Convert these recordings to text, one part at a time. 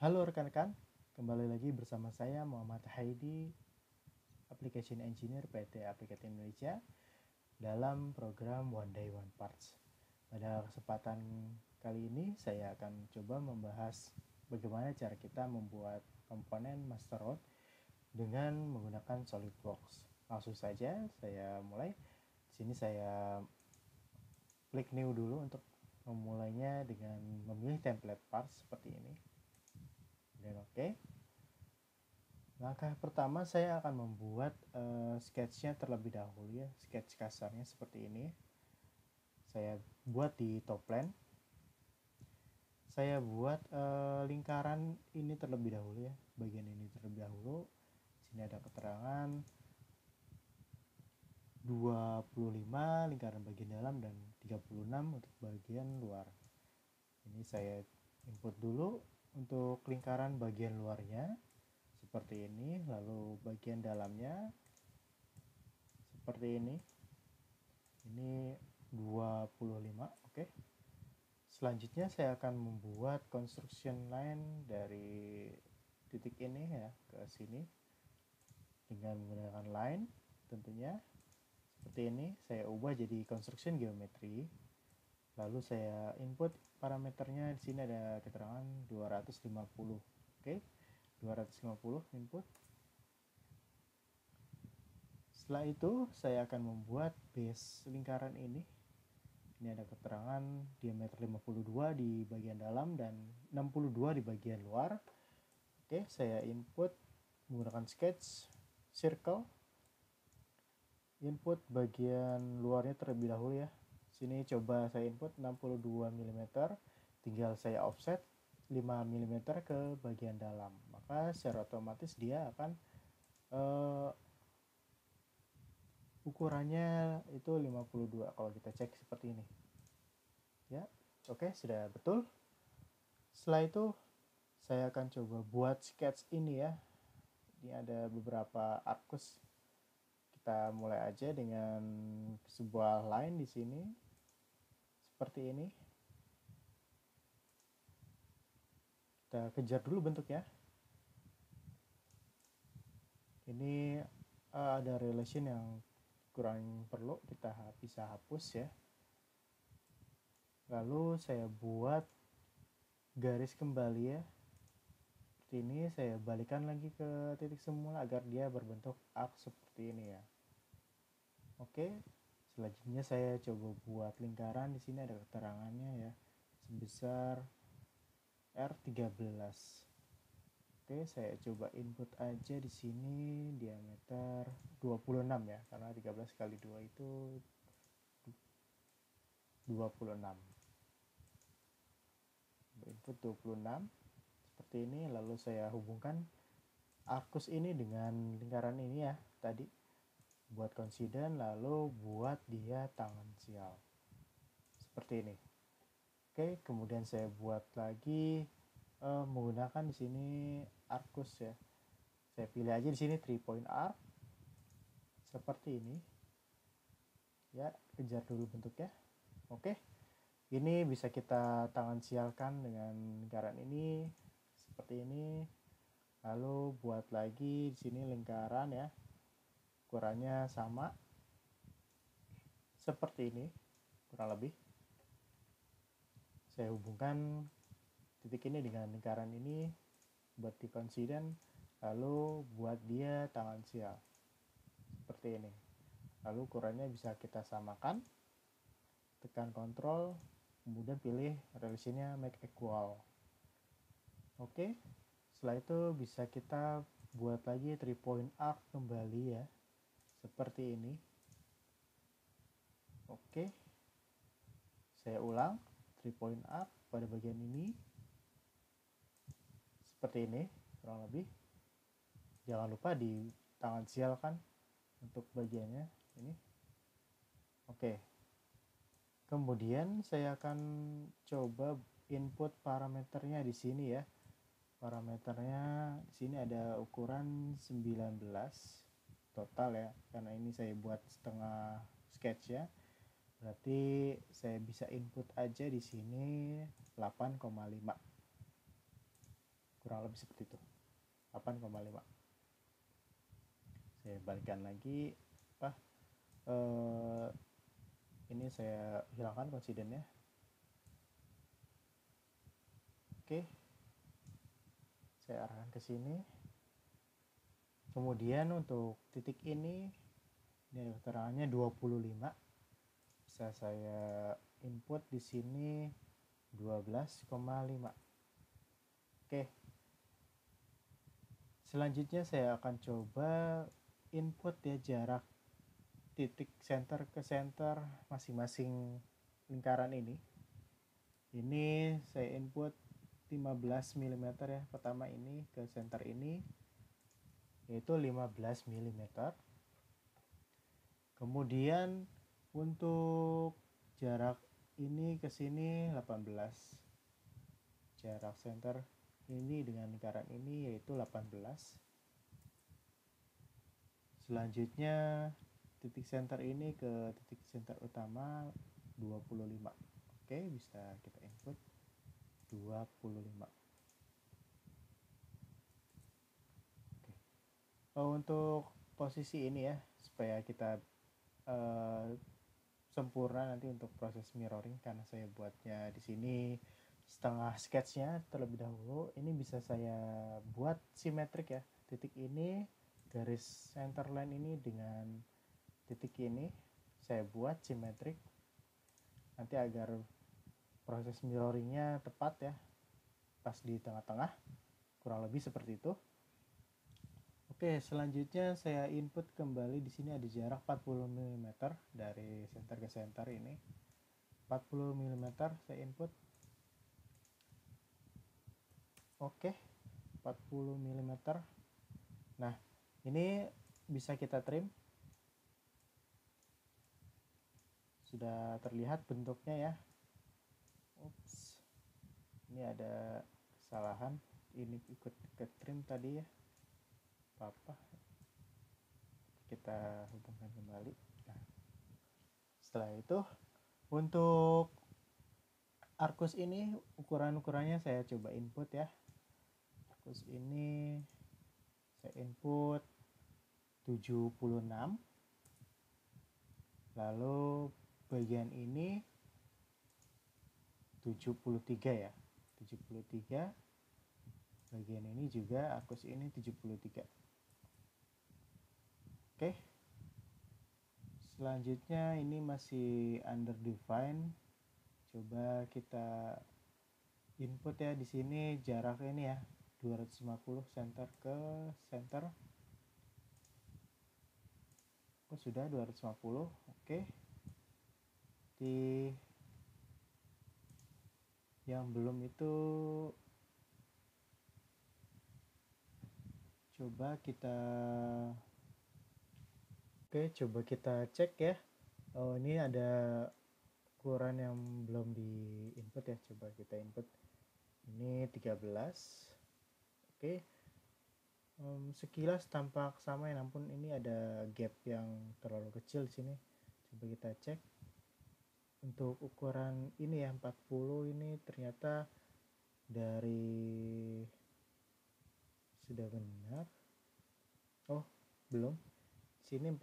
Halo rekan-rekan, kembali lagi bersama saya Muhammad Haidi, Application Engineer PT Applicat Indonesia dalam program One Day One Parts. Pada kesempatan kali ini saya akan coba membahas bagaimana cara kita membuat komponen Masterrod dengan menggunakan SolidWorks. Langsung saja saya mulai. Di sini saya klik new dulu untuk memulainya dengan memilih template parts seperti ini. Dan oke. Langkah pertama saya akan membuat sketchnya terlebih dahulu ya, sketch kasarnya seperti ini. Saya buat di top plane. Saya buat lingkaran ini terlebih dahulu ya, bagian ini terlebih dahulu. Sini ada keterangan 25 lingkaran bagian dalam dan 36 untuk bagian luar. Ini saya input dulu untuk lingkaran bagian luarnya seperti ini, lalu bagian dalamnya seperti ini 25. Oke. Selanjutnya saya akan membuat construction line dari titik ini ya ke sini dengan menggunakan line tentunya seperti ini. Saya ubah jadi construction geometry, lalu saya input parameternya. Di sini ada keterangan 250. Oke, 250 input. Setelah itu saya akan membuat base lingkaran ini. Ini ada keterangan diameter 52 di bagian dalam dan 62 di bagian luar. Oke, saya input menggunakan sketch circle. Input bagian luarnya terlebih dahulu ya. Sini coba saya input 62 mm, tinggal saya offset 5 mm ke bagian dalam. Maka secara otomatis dia akan ukurannya itu 52 kalau kita cek seperti ini. Ya, oke, sudah betul. Setelah itu saya akan coba buat sketch ini ya. Ini ada beberapa arcus. Kita mulai aja dengan sebuah line di sini seperti ini. Kita kejar dulu bentuknya. Ini ada relation yang kurang perlu, kita bisa hapus ya. Lalu saya buat garis kembali ya. Seperti ini, saya balikan lagi ke titik semula agar dia berbentuk arc seperti ini ya. Oke, selanjutnya saya coba buat lingkaran. Di sini ada keterangannya ya, sebesar R13. Oke, saya coba input aja di sini diameter 26 ya, karena 13 kali 2 itu 26. Input 26 seperti ini, lalu saya hubungkan arcus ini dengan lingkaran ini ya tadi. Buat coincident, lalu buat dia tangensial seperti ini. Oke, kemudian saya buat lagi menggunakan di sini arcus ya. Saya pilih aja di sini 3 point arc seperti ini. Ya, kejar dulu bentuknya. Oke. Ini bisa kita tangensialkan dengan lingkaran ini seperti ini. Lalu buat lagi di sini lingkaran ya. Ukurannya sama seperti ini kurang lebih. Saya hubungkan titik ini dengan lingkaran ini buat di coincident, lalu buat dia tangensial seperti ini. Lalu ukurannya bisa kita samakan, tekan Ctrl, kemudian pilih relationnya make equal. Oke, setelah itu bisa kita buat lagi 3 point arc kembali ya, seperti ini. Oke, saya ulang 3 point arc pada bagian ini seperti ini kurang lebih. Jangan lupa di tangensialkan untuk bagiannya ini. Oke, kemudian saya akan coba input parameternya di sini ya. Parameternya di sini ada ukuran 19 total ya, karena ini saya buat setengah sketch ya. Berarti saya bisa input aja di sini 8,5. Kurang kurang lebih seperti itu, 8,5. Saya balikkan lagi, ini saya hilangkan konsidennya. Oke, saya arahkan ke sini. Kemudian untuk titik ini ada keterangannya 25. Bisa saya input di sini 12,5. Oke. Selanjutnya saya akan coba input ya jarak titik center ke center masing-masing lingkaran ini. Ini saya input 15 mm ya. Pertama ini ke center ini yaitu 15 mm. Kemudian untuk jarak ini ke sini 18. Jarak center ini dengan lingkaran ini yaitu 18. Selanjutnya titik center ini ke titik center utama 25. Oke, bisa kita input 25. Oke. Untuk posisi ini ya, supaya kita sempurna nanti untuk proses mirroring, karena saya buatnya di sini setengah sketchnya terlebih dahulu. Ini bisa saya buat simetrik ya. Titik ini, garis center line ini dengan titik ini saya buat simetrik nanti agar proses mirroringnya tepat ya, pas di tengah-tengah, kurang lebih seperti itu. Oke, selanjutnya saya input kembali. Di sini ada jarak 40 mm dari center ke center ini. 40 mm saya input. Oke, 40 mm. Nah, ini bisa kita trim. Sudah terlihat bentuknya ya. Ups. Ini ada kesalahan. Ini ikut ke trim tadi ya. Apa? Kita hubungkan kembali. Nah, setelah itu untuk arkus ini ukurannya saya coba input ya. Arkus ini saya input 76. Lalu bagian ini 73 ya. 73. Bagian ini juga arkus ini 73. Oke. Selanjutnya ini masih under define. Coba kita input ya, di sini jaraknya ini ya 250 center ke center. Oh, sudah 250. Oke. Di yang belum itu coba kita cek ya. Oh, ini ada ukuran yang belum di input ya. Coba kita input. Ini 13. Oke. Sekilas tampak sama ya, namun ini ada gap yang terlalu kecil di sini. Coba kita cek. Untuk ukuran ini ya 40 ini ternyata dari sudah benar. Oh, belum. Sini 40,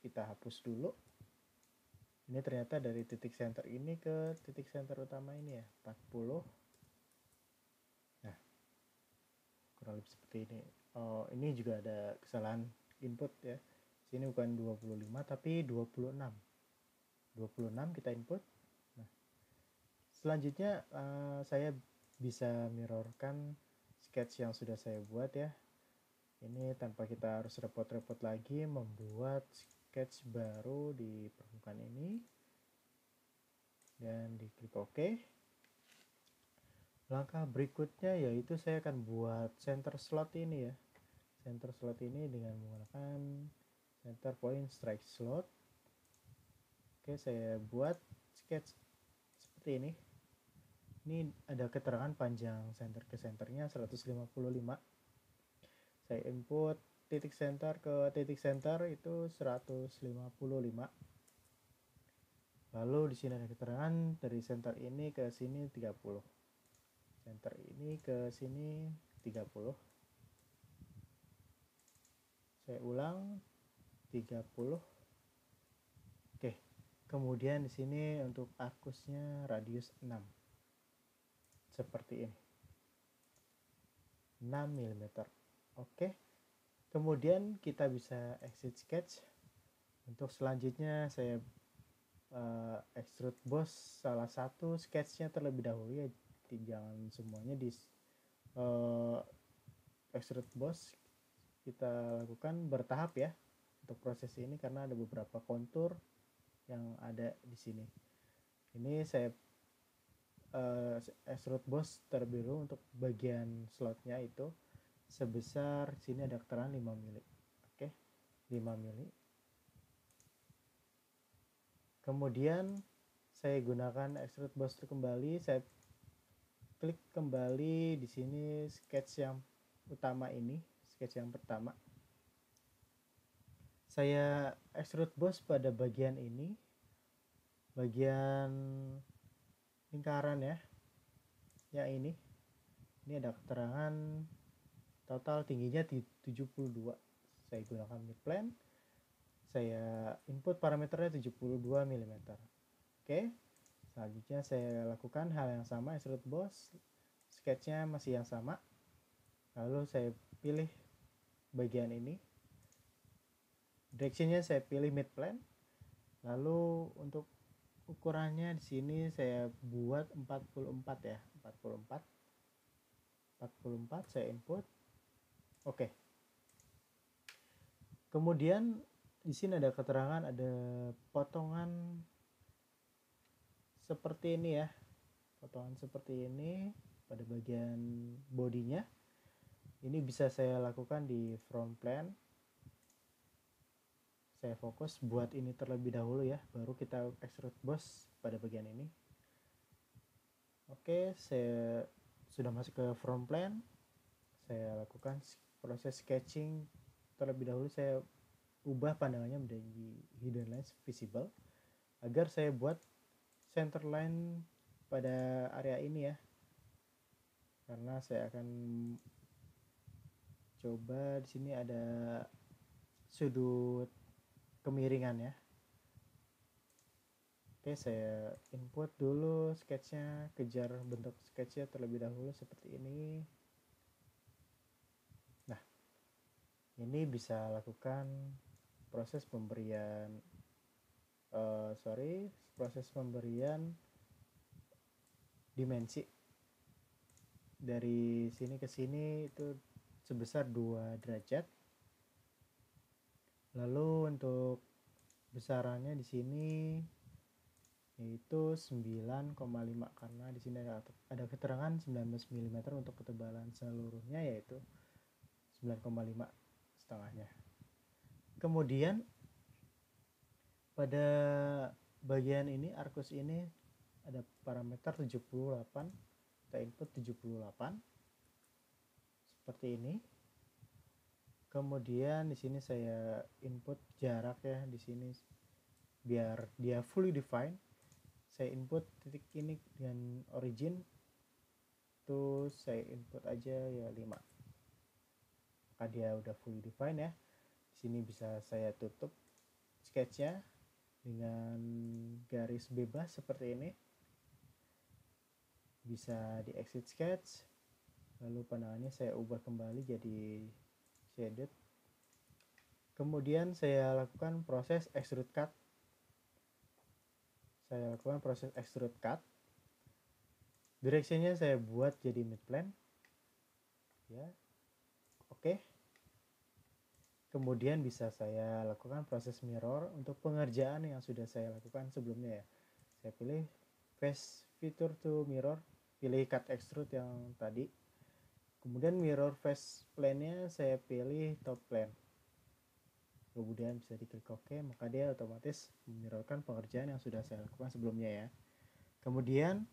kita hapus dulu. Ini ternyata dari titik center ini ke titik center utama ini ya 40. Nah, kurang lebih seperti ini. Oh, ini juga ada kesalahan input ya. Sini bukan 25 tapi 26. 26 kita input. Nah, selanjutnya saya bisa mirrorkan sketch yang sudah saya buat ya. Ini tanpa kita harus repot-repot lagi membuat sketch baru di permukaan ini. Dan diklik OK. Langkah berikutnya yaitu saya akan buat center slot ini ya. Center slot ini dengan menggunakan center point strike slot. Oke, saya buat sketch seperti ini. Ini ada keterangan panjang center ke centernya 155. Saya input titik center ke titik center itu 155. Lalu di sini ada keterangan dari center ini ke sini 30. center ini ke sini 30. Saya ulang 30. Oke. Kemudian di sini untuk arkusnya radius 6. Seperti ini. 6 mm. Oke. Kemudian kita bisa exit sketch. Untuk selanjutnya saya extrude boss salah satu sketchnya terlebih dahulu ya, jangan semuanya di extrude boss. Kita lakukan bertahap ya untuk proses ini karena ada beberapa kontur yang ada di sini. Ini saya extrude boss terlebih dahulu untuk bagian slotnya itu sebesar sini ada keterangan 5 mili. Oke, 5 mili. Kemudian saya gunakan extrude boss kembali, saya klik kembali di sini sketch yang utama ini, sketch yang pertama. Saya extrude boss pada bagian ini, bagian lingkaran ya. Ya ini ada keterangan total tingginya 72. Saya gunakan midplane. Saya input parameternya 72 mm. Oke. Selanjutnya saya lakukan hal yang sama, extrude boss. Sketchnya masih yang sama. Lalu saya pilih bagian ini. Directionnya saya pilih midplane. Lalu untuk ukurannya di sini saya buat 44 ya, 44 saya input. Oke. Kemudian di sini ada keterangan, ada potongan seperti ini ya, potongan seperti ini pada bagian bodinya. Ini bisa saya lakukan di front plane. Saya fokus buat ini terlebih dahulu ya, baru kita extrude boss pada bagian ini. Oke, saya sudah masuk ke front plane. Saya lakukan proses sketching terlebih dahulu. Saya ubah pandangannya menjadi hidden lines visible agar saya buat center line pada area ini ya, karena saya akan coba di sini ada sudut kemiringan ya. Oke, saya input dulu sketchnya, kejar bentuk sketchnya terlebih dahulu seperti ini. Nah, ini bisa lakukan proses pemberian dimensi dari sini ke sini itu sebesar 2 derajat. Lalu untuk besarannya di sini yaitu 9,5 karena di sini ada keterangan 19 mm untuk ketebalan seluruhnya yaitu 9,5 setengahnya. Kemudian pada bagian ini arkus ini ada parameter 78, kita input 78 seperti ini. Kemudian di sini saya input jarak ya, di sini biar dia fully defined. Saya input titik ini dengan origin itu saya input aja ya 5. Maka dia udah fully defined ya. Di sini bisa saya tutup sketchnya dengan garis bebas seperti ini. Bisa di exit sketch. Lalu pandangannya saya ubah kembali jadi shaded. Kemudian saya lakukan proses extrude cut. Directionnya saya buat jadi midplane. Ya. Oke. Kemudian bisa saya lakukan proses mirror untuk pengerjaan yang sudah saya lakukan sebelumnya ya. Saya pilih face feature to mirror, pilih cut extrude yang tadi. Kemudian mirror face plane-nya saya pilih top plane. Kemudian bisa diklik OK, maka dia otomatis memirrorkan pengerjaan yang sudah saya lakukan sebelumnya ya. Kemudian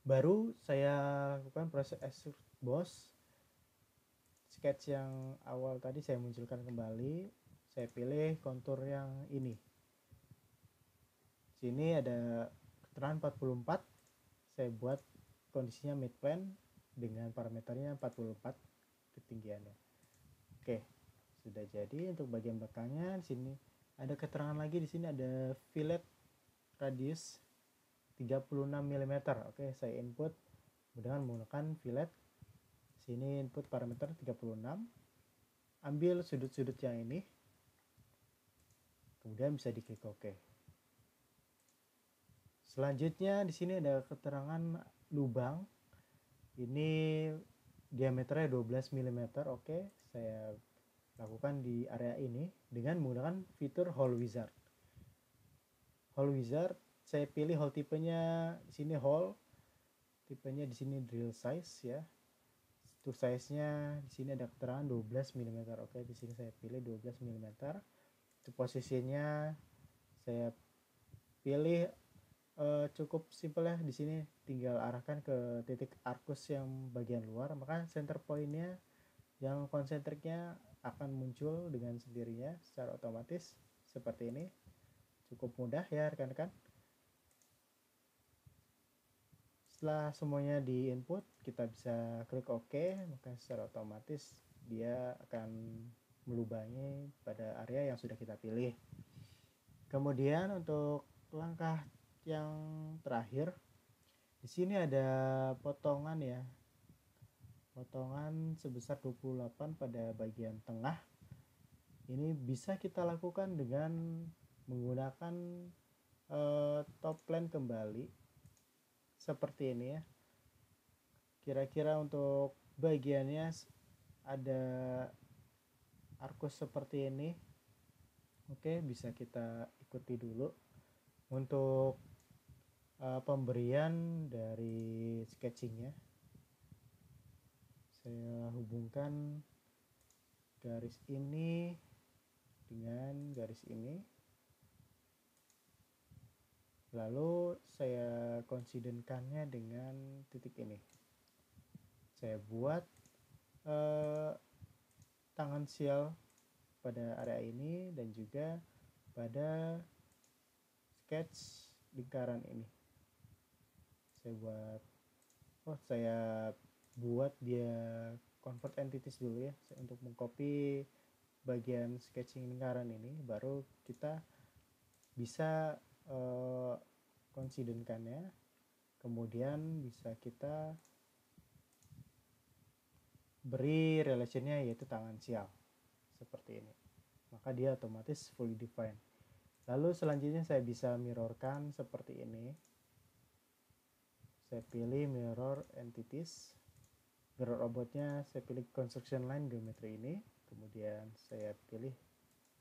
baru saya lakukan proses extrude boss. Sketch yang awal tadi saya munculkan kembali. Saya pilih kontur yang ini. Sini ada keterangan 44. Saya buat kondisinya mid plane dengan parameternya 44 ketinggiannya. Oke, sudah jadi. Untuk bagian belakangnya di sini ada keterangan lagi, di sini ada fillet radius 36 mm. Oke, saya input dengan menggunakan fillet. Sini input parameter 36. Ambil sudut-sudut yang ini. Kemudian bisa diklik OK. Selanjutnya di sini ada keterangan lubang. Ini diameternya 12 mm. Oke, saya lakukan di area ini dengan menggunakan fitur Hole Wizard. Hole Wizard, saya pilih hole tipenya di sini hole, tipenya di sini drill size ya. Untuk size-nya di sini ada keterangan 12 mm. Oke, di sini saya pilih 12 mm. Untuk posisinya saya pilih cukup simpel ya. Di sini tinggal arahkan ke titik arcus yang bagian luar, maka center point-nya yang konsentriknya akan muncul dengan sendirinya secara otomatis seperti ini. Cukup mudah ya rekan-rekan. Setelah semuanya di input, kita bisa klik OK, maka secara otomatis dia akan melubangi pada area yang sudah kita pilih. Kemudian untuk langkah yang terakhir, di sini ada potongan ya. Potongan sebesar 28 pada bagian tengah. Ini bisa kita lakukan dengan menggunakan top plane kembali seperti ini ya. Kira-kira untuk bagiannya ada arcus seperti ini. Oke, bisa kita ikuti dulu. Untuk pemberian dari sketchingnya, saya hubungkan garis ini dengan garis ini, lalu saya konsidenkannya dengan titik ini. Saya buat tangan sial pada area ini dan juga pada sketch lingkaran ini. Saya buat dia convert entities dulu ya, untuk mengcopy bagian sketching lingkaran ini, baru kita bisa konsidenkannya, kemudian bisa kita beri relationnya yaitu tangan sial seperti ini, maka dia otomatis fully defined. Lalu selanjutnya saya bisa mirrorkan seperti ini. Saya pilih mirror entities, mirror objectnya saya pilih construction line geometry ini, kemudian saya pilih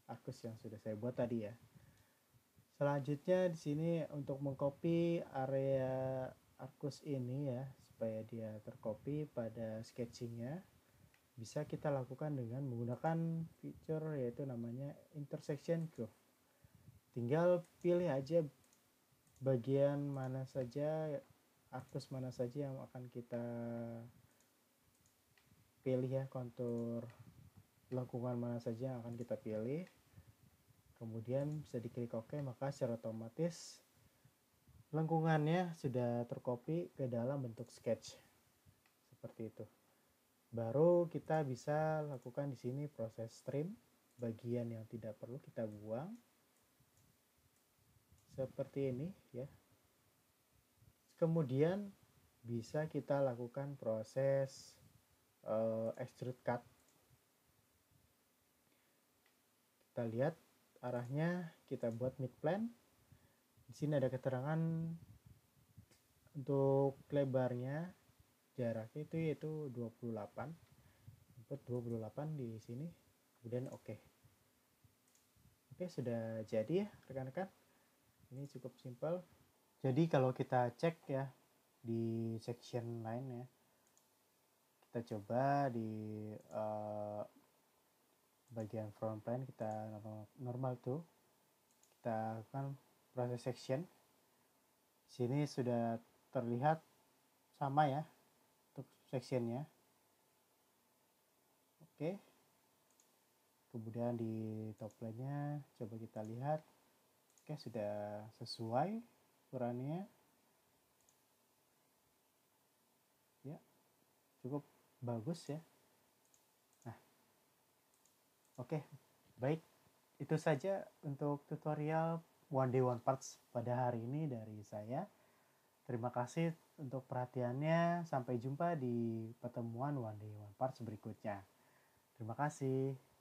arcus yang sudah saya buat tadi ya. Selanjutnya di sini untuk mengcopy area arcus ini ya, supaya dia tercopy pada sketchingnya, bisa kita lakukan dengan menggunakan fitur yaitu namanya intersection curve. Tinggal pilih aja bagian mana saja, arcus mana saja yang akan kita pilih ya, kontur lengkungan mana saja yang akan kita pilih. Kemudian bisa diklik OK, maka secara otomatis lengkungannya sudah tercopy ke dalam bentuk sketch seperti itu. Baru kita bisa lakukan di sini proses trim, bagian yang tidak perlu kita buang seperti ini ya. Kemudian bisa kita lakukan proses extrude cut. Kita lihat arahnya, kita buat mid plane. Di sini ada keterangan untuk lebarnya, jaraknya itu yaitu 28. Input 28 di sini, kemudian OK. Oke, sudah jadi ya rekan-rekan. Ini cukup simpel. Jadi kalau kita cek ya di section line ya, kita coba di bagian front plane, kita normal tuh, kita lakukan proses section. Sini sudah terlihat sama ya untuk sectionnya. Oke, kemudian di top plane nya coba kita lihat. Oke, sudah sesuai ukurannya. cukup bagus ya. Nah, oke, baik. Itu saja untuk tutorial One Day One Parts pada hari ini dari saya. Terima kasih untuk perhatiannya. Sampai jumpa di pertemuan One Day One Parts berikutnya. Terima kasih.